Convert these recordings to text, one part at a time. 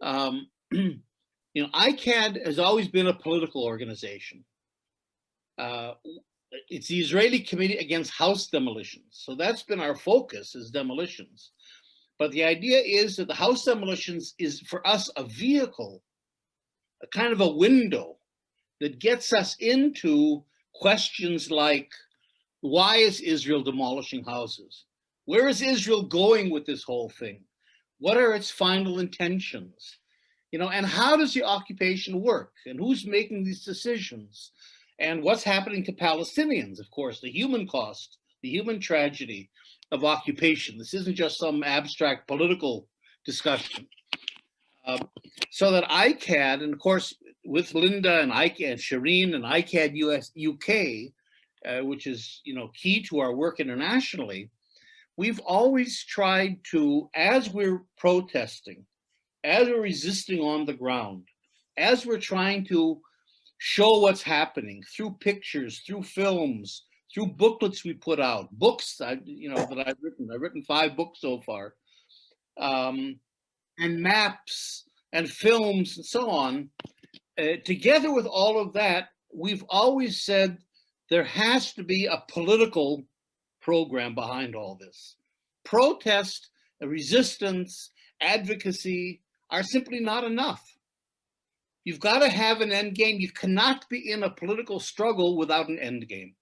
You know, ICAD has always been a political organization. It's the Israeli Committee Against House Demolitions. So that's been our focus, is demolitions. But the idea is that the house demolitions is, for us, a vehicle, a kind of a window that gets us into questions like, why is Israel demolishing houses? Where is Israel going with this whole thing? What are its final intentions? You know, and how does the occupation work? And who's making these decisions? And what's happening to Palestinians? Of course, the human cost, the human tragedy of occupation. This isn't just some abstract political discussion. So that ICAD, and of course, with Linda and ICAD, and Shireen and ICAD US UK, which is, you know, key to our work internationally, we've always tried to, as we're protesting, as we're resisting on the ground, as we're trying to show what's happening through pictures, through films, through booklets we put out, books that I've written. I've written 5 books so far, and maps and films and so on. Together with all of that, we've always said there has to be a political program behind all this. Protest, resistance, advocacy are simply not enough. You've got to have an end game. You cannot be in a political struggle without an end game.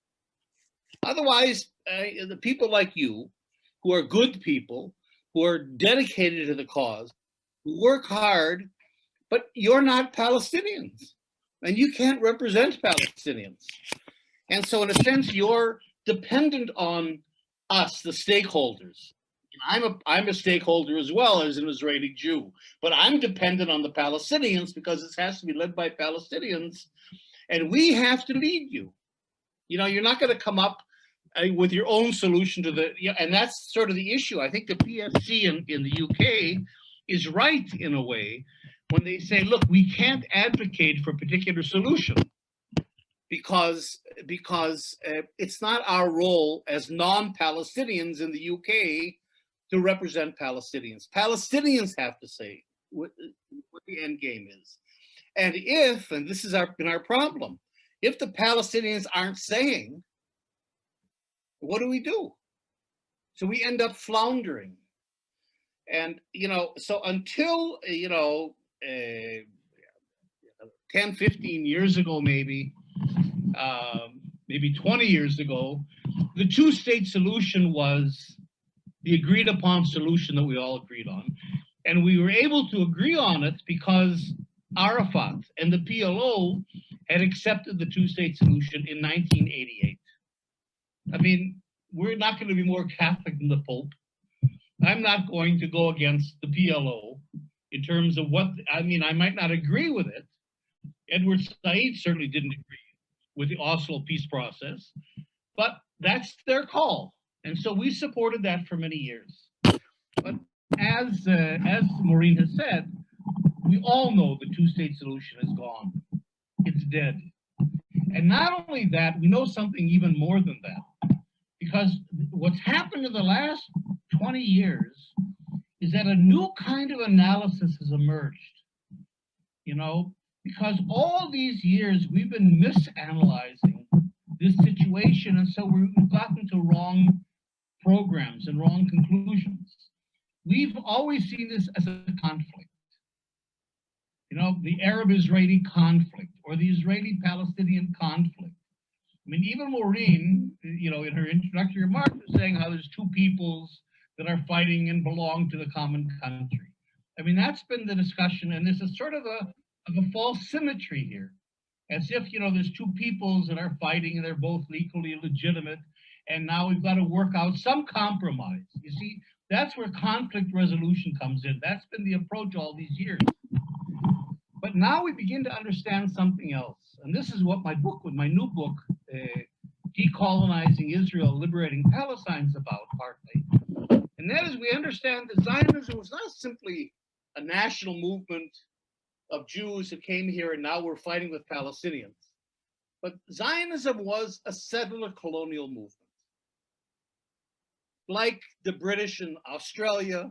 Otherwise, the people like you, who are good people, who are dedicated to the cause, who work hard, but you're not Palestinians, and you can't represent Palestinians. And so, in a sense, you're dependent on us, the stakeholders. I'm a stakeholder as well as an Israeli Jew, but I'm dependent on the Palestinians because it has to be led by Palestinians, and we have to lead you. You know, you're not going to come up with your own solution to the, and that's sort of the issue. I think the PSC in the UK is right in a way when they say, look, we can't advocate for a particular solution because it's not our role as non-Palestinians in the UK to represent Palestinians. Palestinians have to say what the end game is. And this has been our problem, if the Palestinians aren't saying, what do we do? So we end up floundering. And, you know, so until, 10, 15 years ago, maybe 20 years ago, the two-state solution was the agreed upon solution that we all agreed on. And we were able to agree on it because Arafat and the PLO had accepted the two-state solution in 1988. I mean, we're not going to be more Catholic than the Pope. I'm not going to go against the PLO in terms of I might not agree with it. Edward Said certainly didn't agree with the Oslo peace process, but that's their call. And so we supported that for many years. But as Maureen has said, we all know the two-state solution is gone. It's dead. And not only that, we know something even more than that. Because what's happened in the last 20 years is that a new kind of analysis has emerged. You know, because all these years we've been misanalyzing this situation, and so we've gotten to wrong programs and wrong conclusions. We've always seen this as a conflict. You know, the Arab-Israeli conflict or the Israeli-Palestinian conflict. I mean, even Maureen, in her introductory remarks, was saying how there's two peoples that are fighting and belong to the common country. I mean, that's been the discussion, and there's a sort of a false symmetry here, as if, there's two peoples that are fighting and they're both equally legitimate, and now we've got to work out some compromise. You see, that's where conflict resolution comes in. That's been the approach all these years. But now we begin to understand something else. And this is what my new book, Decolonizing Israel, Liberating Palestine, is about, partly. And that is, we understand that Zionism was not simply a national movement of Jews who came here and now we're fighting with Palestinians. But Zionism was a settler colonial movement. Like the British in Australia,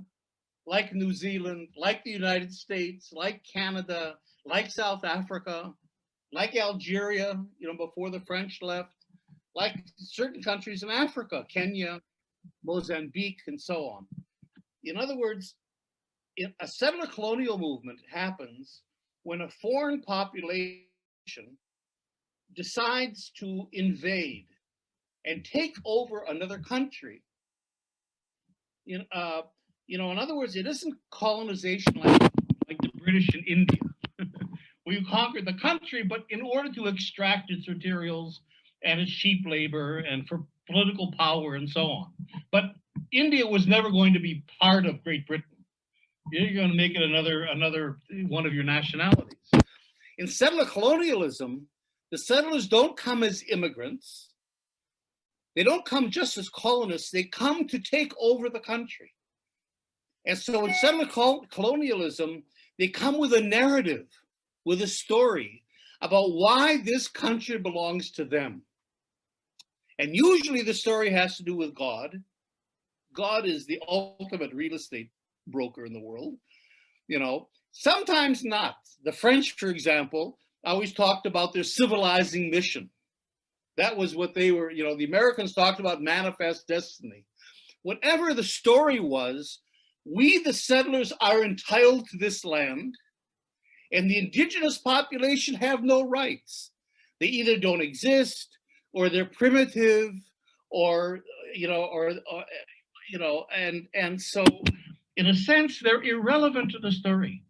like New Zealand, like the United States, like Canada, like South Africa, like Algeria, before the French left, like certain countries in Africa, Kenya, Mozambique, and so on. In other words, a settler colonial movement happens when a foreign population decides to invade and take over another country. In other words, it isn't colonization like the British in India. We conquered the country, but in order to extract its materials and its cheap labor and for political power and so on. But India was never going to be part of Great Britain. You're going to make it another one of your nationalities. In settler colonialism, the settlers don't come as immigrants. They don't come just as colonists. They come to take over the country. And so in settler colonialism, they come with a narrative, with a story about why this country belongs to them. And usually the story has to do with God. God is the ultimate real estate broker in the world. Sometimes not. The French, for example, always talked about their civilizing mission. That was what they were, the Americans talked about manifest destiny. Whatever the story was, we, the settlers, are entitled to this land, and the indigenous population have no rights. They either don't exist, or they're primitive, or and so in a sense, they're irrelevant to the story.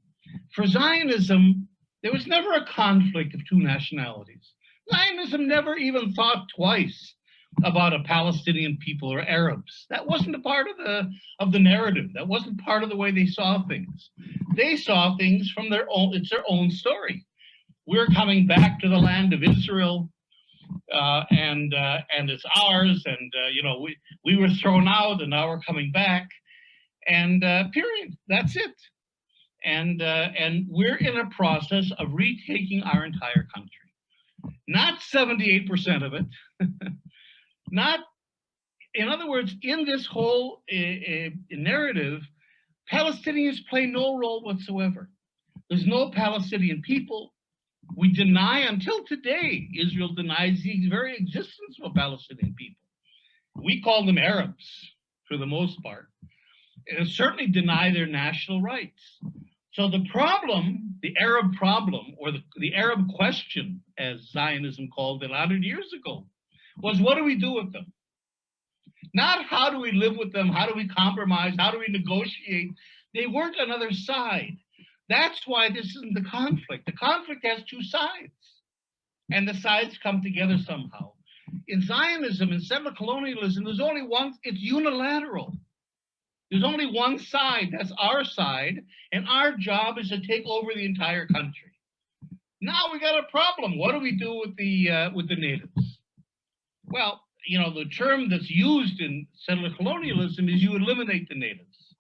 For Zionism, there was never a conflict of two nationalities. Zionism never even thought twice about a Palestinian people or Arabs. That wasn't a part of the narrative. That wasn't part of the way they saw things. They saw things from it's their own story. We're coming back to the land of Israel, and it's ours, and we were thrown out, and now we're coming back, and period. That's it. And we're in a process of retaking our entire country. Not 78% of it. Not, in other words, in this whole narrative, Palestinians play no role whatsoever. There's no Palestinian people. We deny, until today, Israel denies the very existence of a Palestinian people. We call them Arabs, for the most part, and certainly deny their national rights. So the problem, the Arab problem, or the Arab question, as Zionism called it 100 years ago, was what do we do with them? Not how do we live with them, how do we compromise, how do we negotiate? They weren't another side. That's why this isn't the conflict. The conflict has two sides, and the sides come together somehow. In Zionism, in settler colonialism, there's only one, it's unilateral. There's only one side, that's our side, and our job is to take over the entire country. Now we got a problem. What do we do with the natives? Well, the term that's used in settler colonialism is you eliminate the natives.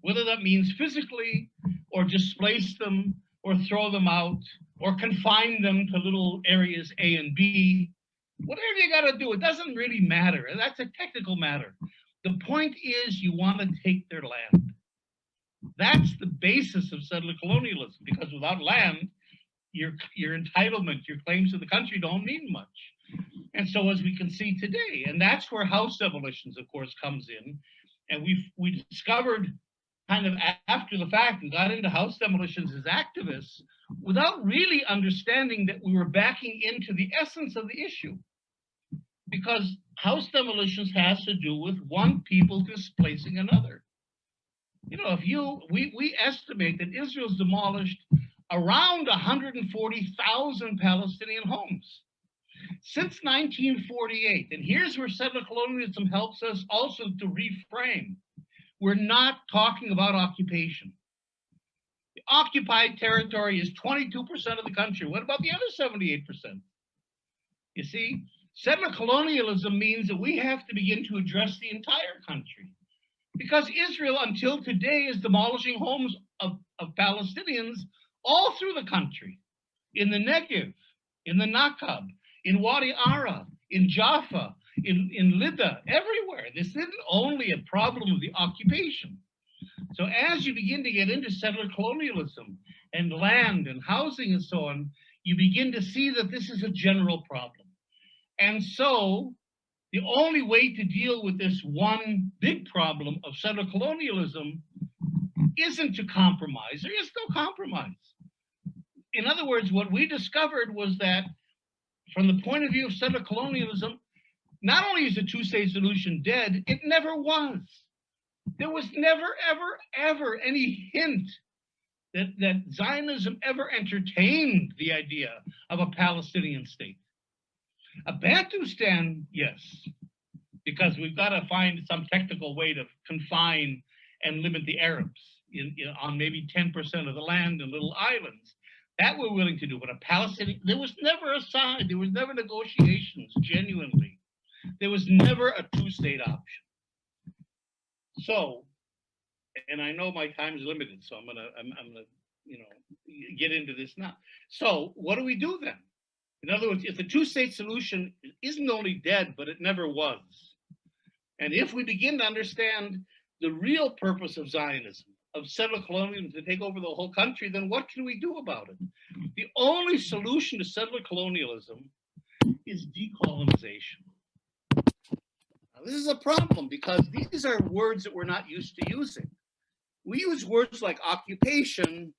Whether that means physically, or displace them, or throw them out, or confine them to little areas A and B, whatever you got to do, it doesn't really matter. That's a technical matter. The point is you want to take their land. That's the basis of settler colonialism, because without land, your entitlement, your claims to the country don't mean much. And so as we can see today, and that's where house demolitions, of course, comes in. And we discovered kind of after the fact and got into house demolitions as activists without really understanding that we were backing into the essence of the issue. Because house demolitions has to do with one people displacing another. We estimate that Israel's demolished around 140,000 Palestinian homes since 1948. And here's where settler colonialism helps us also to reframe. We're not talking about occupation. The occupied territory is 22% of the country. What about the other 78%? You see, settler colonialism means that we have to begin to address the entire country. Because Israel, until today, is demolishing homes of Palestinians all through the country. In the Negev, in the Nakab, in Wadi Ara, in Jaffa, in Lida, everywhere. This isn't only a problem of the occupation. So as you begin to get into settler colonialism and land and housing and so on, you begin to see that this is a general problem. And so the only way to deal with this one big problem of settler colonialism isn't to compromise. There is no compromise. In other words, what we discovered was that from the point of view of settler colonialism, not only is the two-state solution dead, it never was. There was never, ever, ever any hint that Zionism ever entertained the idea of a Palestinian state. A Bantustan, yes, because we've got to find some technical way to confine and limit the Arabs on maybe 10% of the land and little islands. That we're willing to do, but a Palestinian, there was never a side, there was never negotiations, genuinely. There was never a two-state option. So, and I know my time is limited, so I'm gonna get into this now. So, what do we do then? In other words, if the two-state solution isn't only dead, but it never was, and if we begin to understand the real purpose of Zionism, of settler colonialism to take over the whole country, then what can we do about it? The only solution to settler colonialism is decolonization. Now, this is a problem because these are words that we're not used to using. We use words like occupation,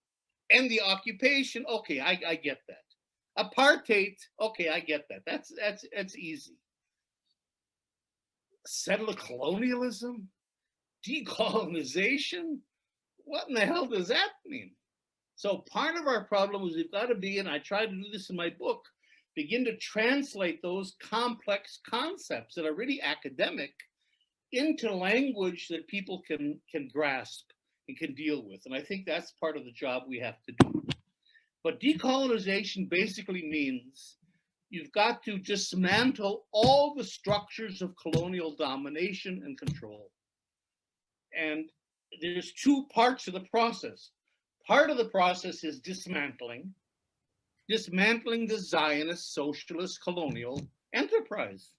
end the occupation. Okay, I get that. Apartheid. Okay, I get that. That's easy. Settler colonialism, decolonization. What in the hell does that mean? So part of our problem is we've got to be, and I try to do this in my book, begin to translate those complex concepts that are really academic into language that people can grasp and can deal with. And I think that's part of the job we have to do. But decolonization basically means you've got to dismantle all the structures of colonial domination and control. And there's two parts of the process. Part of the process is dismantling the Zionist socialist colonial enterprise.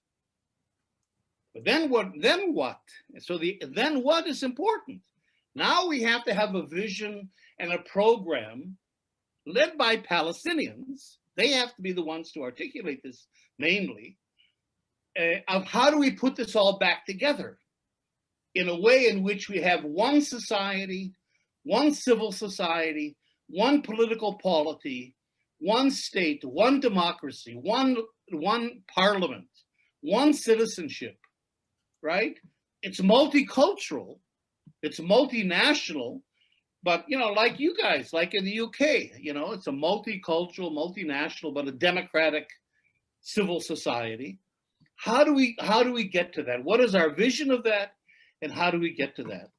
But then what? So the then what is important. Now we have to have a vision and a program led by Palestinians. They have to be the ones to articulate this, namely, of how do we put this all back together in a way in which we have one society, one civil society, one political polity, one state, one democracy, one parliament, one citizenship, right? It's multicultural, it's multinational, but like you guys, like in the UK, it's a multicultural, multinational, but a democratic civil society. How do we get to that? What is our vision of that? And how do we get to that?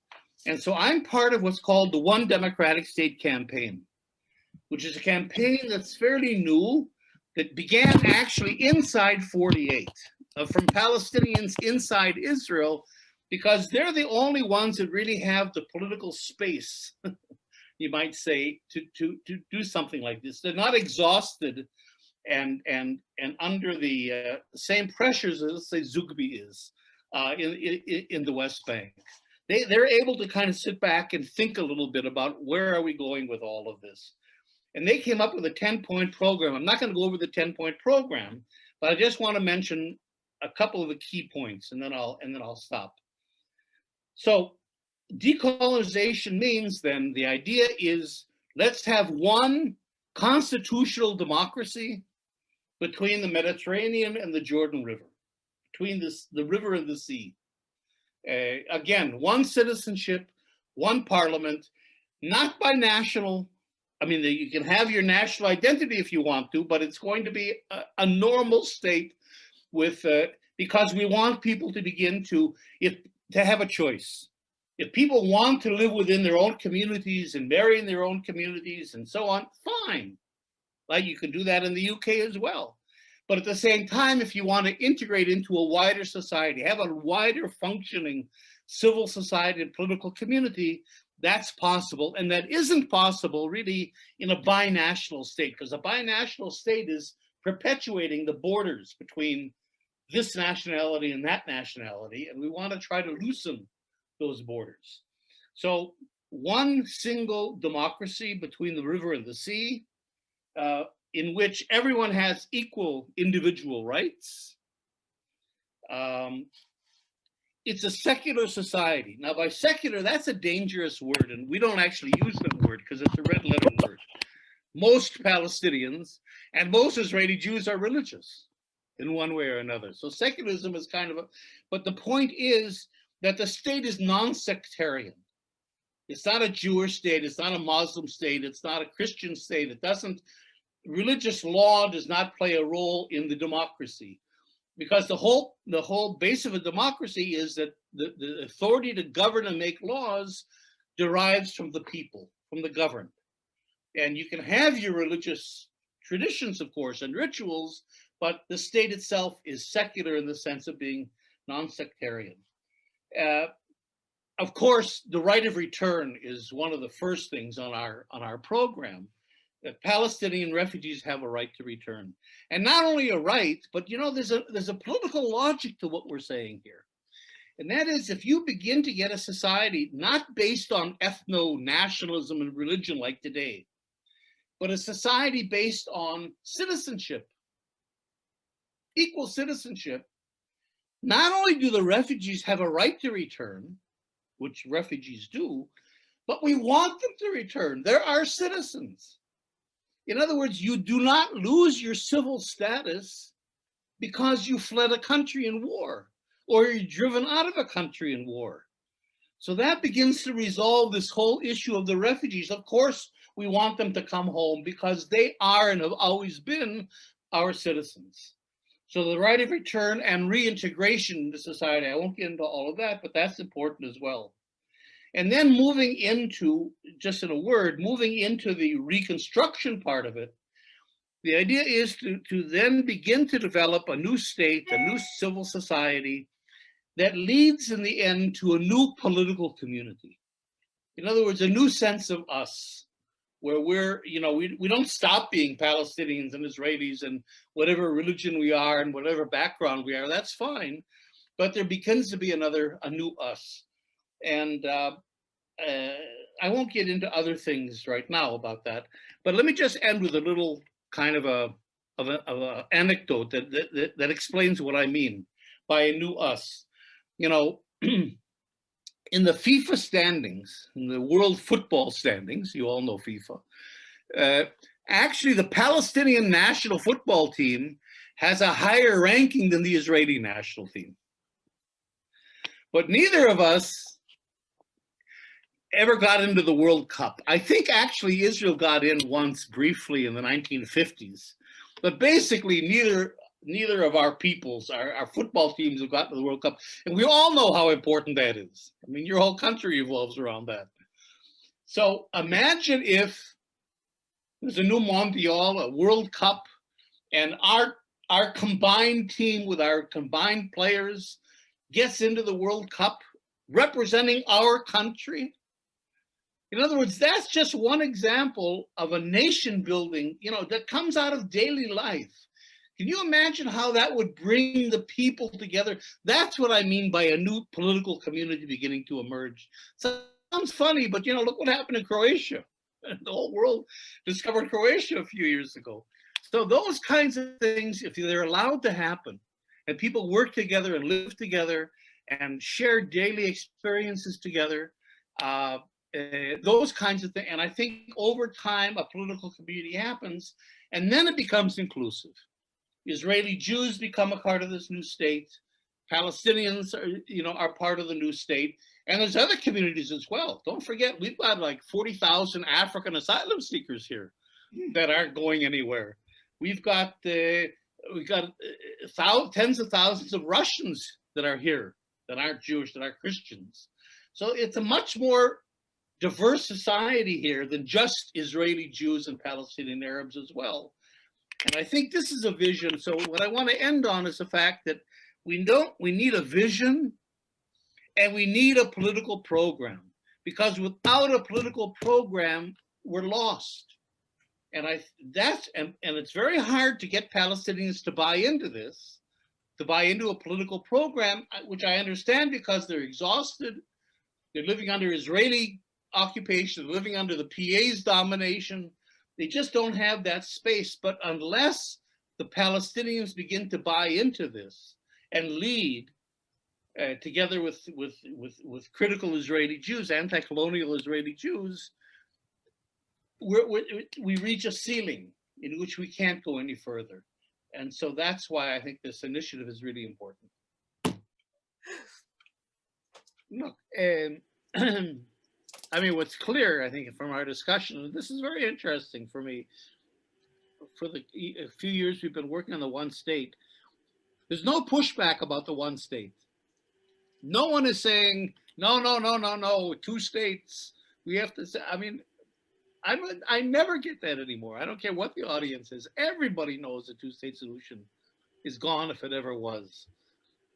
And so I'm part of what's called the One Democratic State campaign, which is a campaign that's fairly new, that began actually inside 48, from Palestinians inside Israel, because they're the only ones that really have the political space, you might say, to do something like this. They're not exhausted and under the same pressures as, let's say, Zugbi is in the West Bank. They're able to kind of sit back and think a little bit about where are we going with all of this. And they came up with a 10-point program. I'm not going to go over the 10-point program, but I just want to mention a couple of the key points, and then I'll stop. So decolonization means then the idea is let's have one constitutional democracy between the Mediterranean and the Jordan River, between the river and the sea. Again, one citizenship, one parliament, not binational. I mean, you can have your national identity if you want to, but it's going to be a normal state with, because we want people to begin to have a choice. If people want to live within their own communities and marry in their own communities and so on, fine. Like you can do that in the UK as well. But at the same time, if you want to integrate into a wider society, have a wider functioning civil society and political community, that's possible. And that isn't possible really in a binational state, because a binational state is perpetuating the borders between this nationality and that nationality. And we want to try to loosen those borders. So one single democracy between the river and the sea, in which everyone has equal individual rights. It's a secular society. Now, by secular, that's a dangerous word, and we don't actually use that word because it's a red letter word. Most Palestinians and most Israeli Jews are religious in one way or another. So secularism is kind of a, but the point is that the state is non-sectarian. It's not a Jewish state, it's not a Muslim state, it's not a Christian state. It doesn't, religious law does not play a role in the democracy. Because the whole base of a democracy is that the authority to govern and make laws derives from the people, from the governed. And you can have your religious traditions, of course, and rituals, but the state itself is secular in the sense of being non-sectarian. Of course, the right of return is one of the first things on our program. That Palestinian refugees have a right to return. And not only a right, but there's a political logic to what we're saying here. And that is, if you begin to get a society not based on ethno-nationalism and religion like today, but a society based on citizenship, equal citizenship, not only do the refugees have a right to return, which refugees do, but we want them to return. They're our citizens. In other words, you do not lose your civil status because you fled a country in war or you're driven out of a country in war. So that begins to resolve this whole issue of the refugees. Of course, we want them to come home because they are and have always been our citizens. So the right of return and reintegration into society, I won't get into all of that, but that's important as well. And then moving into, just in a word, moving into the reconstruction part of it, the idea is to then begin to develop a new state, a new civil society that leads in the end to a new political community. In other words, a new sense of us, where we don't stop being Palestinians and Israelis and whatever religion we are and whatever background we are, that's fine. But there begins to be a new us. And I won't get into other things right now about that, but let me just end with a little kind of a anecdote that explains what I mean by a new us. In the FIFA standings, in the world football standings, you all know FIFA, actually the Palestinian national football team has a higher ranking than the Israeli national team. But neither of us ever got into the World Cup. I think actually Israel got in once briefly in the 1950s, but basically neither of our peoples, our football teams have gotten to the World Cup. And we all know how important that is. I mean, your whole country revolves around that. So imagine if there's a new Mondial, a World Cup, and our combined team with our combined players gets into the World Cup representing our country. In other words, that's just one example of a nation building, that comes out of daily life. Can you imagine how that would bring the people together? That's what I mean by a new political community beginning to emerge. Sounds funny, but look what happened in Croatia. The whole world discovered Croatia a few years ago. So those kinds of things, if they're allowed to happen, and people work together and live together and share daily experiences together, those kinds of things. And I think over time, a political community happens, and then it becomes inclusive. Israeli Jews become a part of this new state. Palestinians are part of the new state. And there's other communities as well. Don't forget, we've got like 40,000 African asylum seekers here that aren't going anywhere. We've got tens of thousands of Russians that are here, that aren't Jewish, that are Christians. So it's a much more diverse society here than just Israeli Jews and Palestinian Arabs as well. And I think this is a vision. So what I want to end on is the fact that we need a vision and we need a political program, because without a political program, we're lost. And it's very hard to get Palestinians to buy into this, to buy into a political program, which I understand because they're exhausted. They're living under Israeli occupation, living under the PA's domination. They just don't have that space. But unless the Palestinians begin to buy into this and lead, together with critical Israeli Jews, anti-colonial Israeli Jews, we reach a ceiling in which we can't go any further. And so that's why I think this initiative is really important. Look, and I mean, what's clear, I think, from our discussion, this is very interesting for me. For a few years we've been working on the one state, there's no pushback about the one state. No one is saying, no, two states. We have to say, I mean, I never get that anymore. I don't care what the audience is. Everybody knows the two-state solution is gone if it ever was.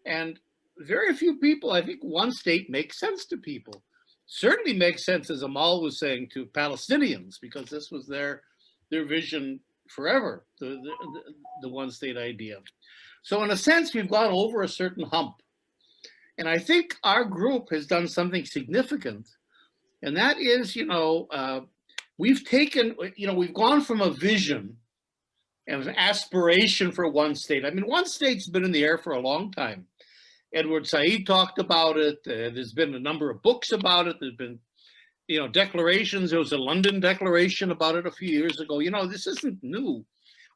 And very few people, I think one state makes sense to people. Certainly makes sense, as Amal was saying, to Palestinians, because this was their vision forever, the one state idea. So in a sense, we've gone over a certain hump. And I think our group has done something significant. And that is, we've taken, we've gone from a vision and an aspiration for one state. I mean, one state's been in the air for a long time. Edward Said talked about it. There's been a number of books about it. There's been, declarations. There was a London declaration about it a few years ago. This isn't new.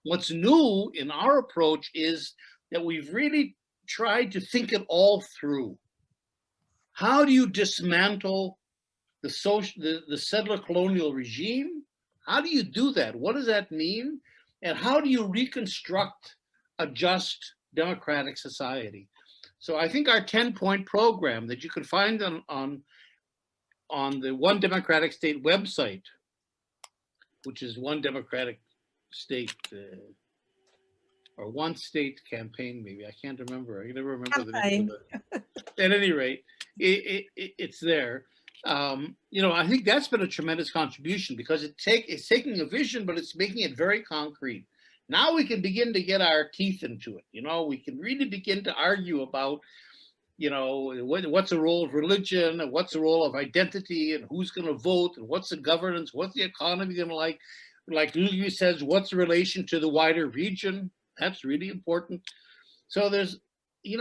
What's new in our approach is that we've really tried to think it all through. How do you dismantle the settler colonial regime? How do you do that? What does that mean? And how do you reconstruct a just democratic society? So I think our 10-point program that you can find on the One Democratic State website, which is One Democratic State or One State Campaign, maybe. I can't remember. I never remember the name of it. At any rate, it's there. I think that's been a tremendous contribution because it's taking a vision, but it's making it very concrete. Now we can begin to get our teeth into it. We can really begin to argue about, what's the role of religion and what's the role of identity and who's going to vote and what's the governance, what's the economy going to like. Like Lulu says, what's the relation to the wider region? That's really important. So there's,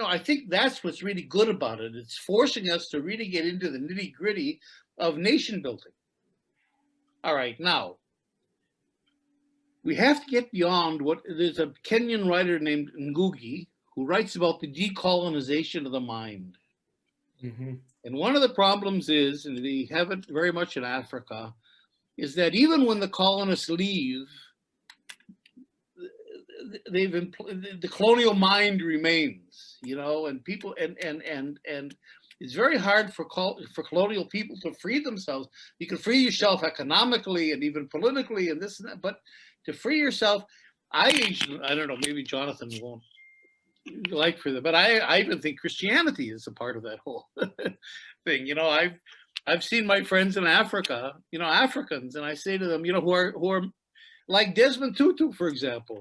I think that's what's really good about it. It's forcing us to really get into the nitty gritty of nation building. All right, now, we have to get beyond there's a Kenyan writer named Ngugi who writes about the decolonization of the mind. Mm-hmm. And one of the problems is, and we have it very much in Africa, is that even when the colonists leave, the colonial mind remains, and people, and it's very hard for colonial people to free themselves. You can free yourself economically and even politically and this and that, but to free yourself, I don't know, maybe Jonathan won't like for them, but I even think Christianity is a part of that whole thing. I've seen my friends in Africa, Africans, and I say to them, who are like Desmond Tutu, for example,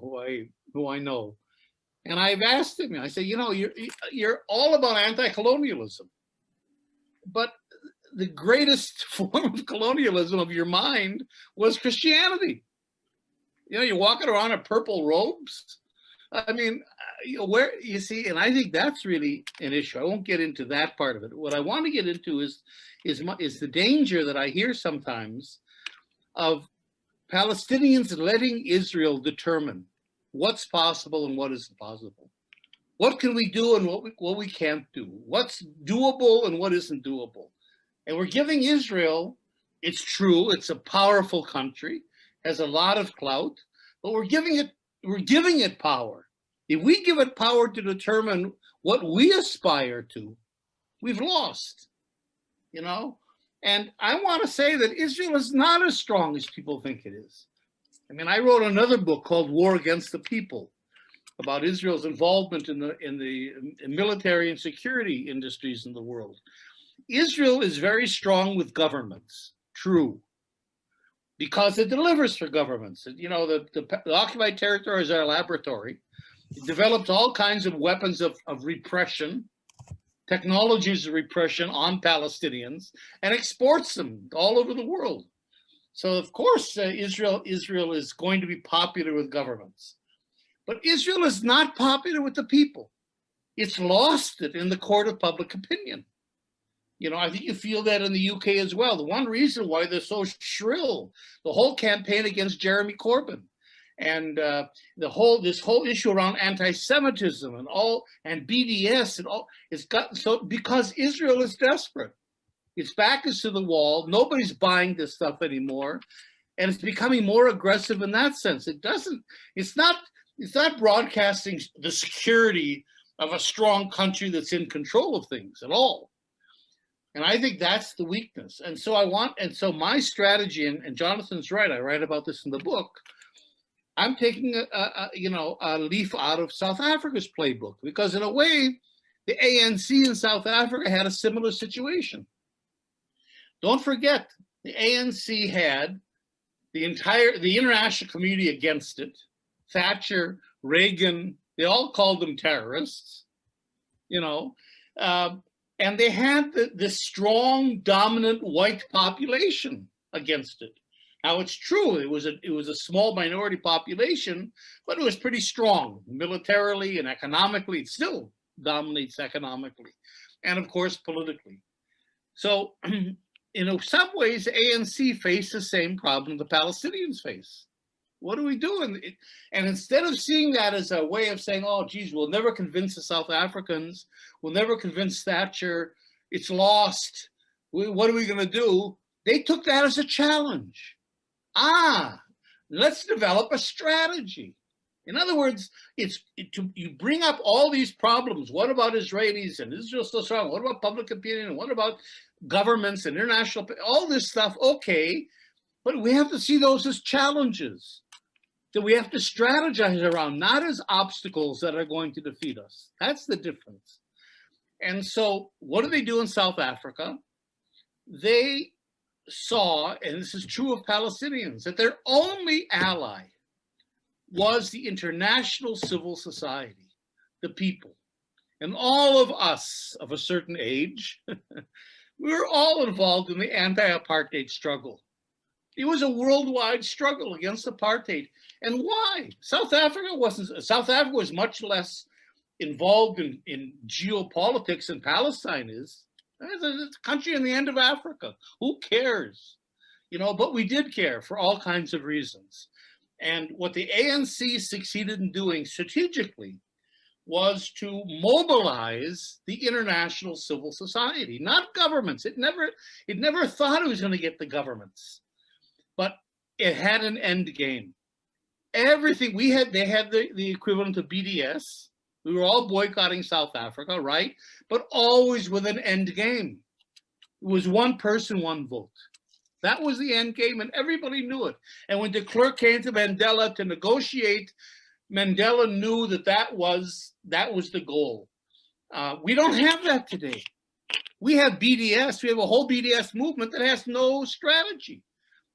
who I know, and I've asked him, I say, you're all about anti-colonialism, but the greatest form of colonialism of your mind was Christianity. You're walking around in purple robes. I mean, where you see, and I think that's really an issue. I won't get into that part of it. What I want to get into is the danger that I hear sometimes of Palestinians letting Israel determine what's possible and what isn't possible. What can we do and what we can't do? What's doable and what isn't doable? And we're giving Israel, it's true, it's a powerful country, has a lot of clout, but we're giving it power. If we give it power to determine what we aspire to, we've lost, And I want to say that Israel is not as strong as people think it is. I mean, I wrote another book called War Against the People about Israel's involvement in the military and security industries in the world. Israel is very strong with governments, true, because it delivers for governments. The occupied territory is our laboratory. It develops all kinds of weapons of repression, technologies of repression on Palestinians and exports them all over the world. So of course, Israel is going to be popular with governments. But Israel is not popular with the people. It's lost it in the court of public opinion. You know, I think you feel that in the UK as well. The one reason why they're so shrill, the whole campaign against Jeremy Corbyn, and this whole issue around anti-Semitism and BDS and all, it's gotten so because Israel is desperate. Its back is to the wall. Nobody's buying this stuff anymore, and it's becoming more aggressive in that sense. It's not broadcasting the security of a strong country that's in control of things at all. And I think that's the weakness. And so my strategy, and Jonathan's right, I write about this in the book, I'm taking a leaf out of South Africa's playbook, because in a way, the ANC in South Africa had a similar situation. Don't forget, the ANC had the international community against it. Thatcher, Reagan, they all called them terrorists, and they had this strong, dominant white population against it. Now, it's true, it was a small minority population, but it was pretty strong militarily and economically. It still dominates economically, and of course, politically. So, in some ways, the ANC faced the same problem the Palestinians face. What do we do? And instead of seeing that as a way of saying, oh, geez, we'll never convince the South Africans, we'll never convince Thatcher, it's lost, what are we going to do? They took that as a challenge. Let's develop a strategy. In other words, you bring up all these problems. What about Israelis and Israel so strong? What about public opinion? What about governments and international, all this stuff? Okay, but we have to see those as challenges that we have to strategize around, not as obstacles that are going to defeat us. That's the difference. And so what do they do in South Africa? They saw, and this is true of Palestinians, that their only ally was the international civil society, the people. And all of us of a certain age, we were all involved in the anti-apartheid struggle. It was a worldwide struggle against apartheid. And why? South Africa was much less involved in geopolitics than Palestine is. It's a country in the end of Africa. Who cares? But we did care for all kinds of reasons. And what the ANC succeeded in doing strategically was to mobilize the international civil society, not governments. It never thought it was going to get the governments, but it had an end game. Everything they had the equivalent of BDS. We were all boycotting South Africa, right? But always with an end game. It was one person, one vote. That was the end game, and everybody knew it. And when de Klerk came to Mandela to negotiate, Mandela knew that was the goal. We don't have that today. We have BDS. We have a whole BDS movement that has no strategy,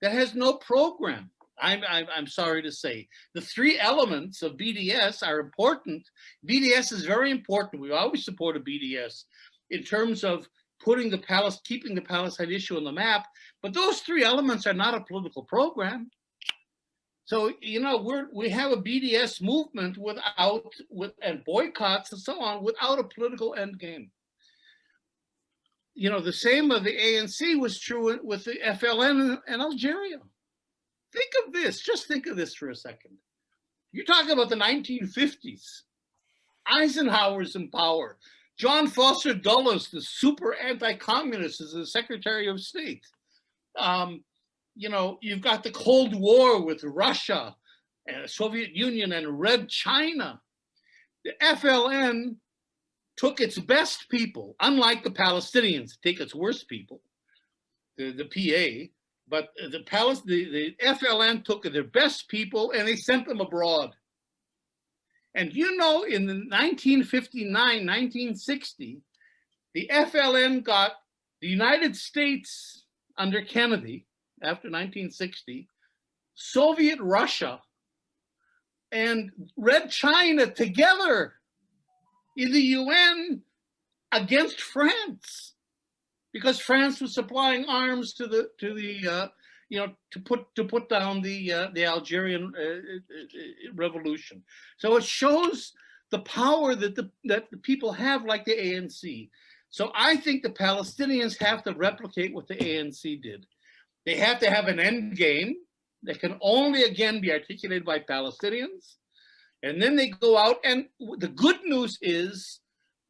that has no program. I'm sorry to say. The three elements of BDS are important. BDS is very important. We always support a BDS in terms of keeping the Palestine issue on the map. But those three elements are not a political program. So, we have a BDS movement and boycotts and so on without a political end game. The same of the ANC was true with the FLN in Algeria. Just think of this for a second. You're talking about the 1950s. Eisenhower's in power. John Foster Dulles, the super anti-communist, is the Secretary of State. You've got the Cold War with Russia and the Soviet Union and Red China. The FLN took its best people, unlike the Palestinians, take its worst people, the PA, but the FLN took their best people and they sent them abroad. And in the 1959, 1960, the FLN got the United States under Kennedy after 1960, Soviet Russia, and Red China together in the UN against France, because France was supplying arms to the to put down the Algerian revolution. So it shows the power that the people have, like the ANC. So I think the Palestinians have to replicate what the ANC did. They have to have an end game that can only again be articulated by Palestinians. And then they go out, and the good news is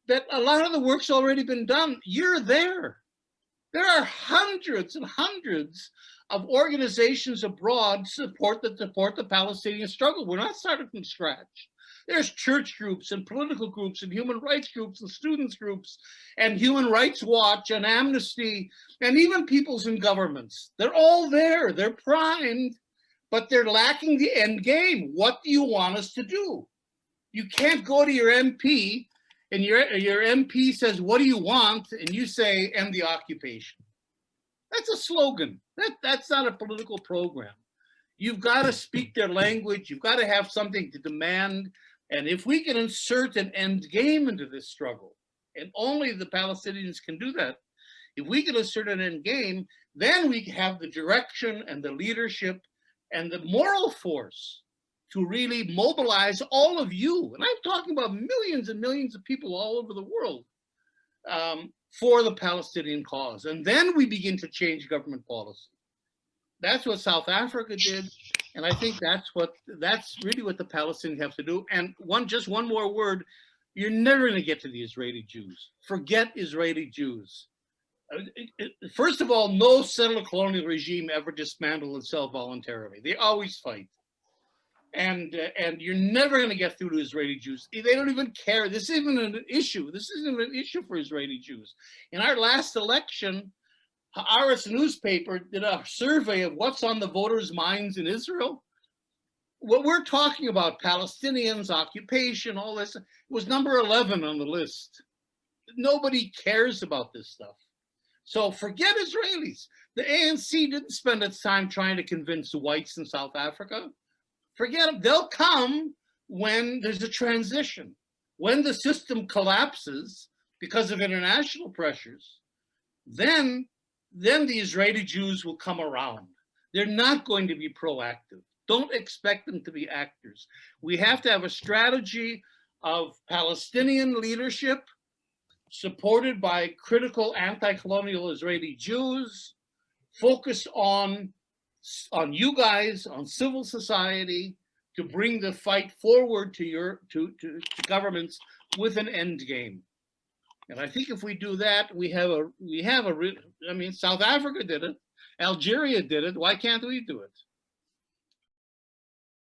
that a lot of the work's already been done. You're there. There are hundreds and hundreds of organizations abroad support the Palestinian struggle. We're not starting from scratch. There's church groups and political groups and human rights groups and students groups and Human Rights Watch and Amnesty and even peoples in governments. They're all there. They're primed, but they're lacking the end game. What do you want us to do? You can't go to your MP and your MP says, what do you want? And you say, end the occupation. That's a slogan. That's not a political program. You've got to speak their language. You've got to have something to demand. And if we can insert an end game into this struggle, and only the Palestinians can do that, if we can insert an end game, then we have the direction and the leadership and the moral force to really mobilize all of you. And I'm talking about millions and millions of people all over the world for the Palestinian cause. And then we begin to change government policy. That's what South Africa did. And I think that's really what the Palestinians have to do. And just one more word, you're never going to get to the Israeli Jews. Forget Israeli Jews. First of all, no settler colonial regime ever dismantled itself voluntarily. They always fight. And you're never going to get through to Israeli Jews. They don't even care. This isn't an issue. This isn't an issue for Israeli Jews. In our last election, Haaretz newspaper did a survey of what's on the voters' minds in Israel. What we're talking about, Palestinians, occupation, all this, was number 11 on the list. Nobody cares about this stuff. So forget Israelis. The ANC didn't spend its time trying to convince whites in South Africa. Forget them. They'll come when there's a transition. When the system collapses because of international pressures, then the Israeli Jews will come around. They're not going to be proactive. Don't expect them to be actors. We have to have a strategy of Palestinian leadership supported by critical anti-colonial Israeli Jews, focused on you guys, on civil society, to bring the fight forward to governments with an end game. And I think if we do that, I mean, South Africa did it, Algeria did it. Why can't we do it?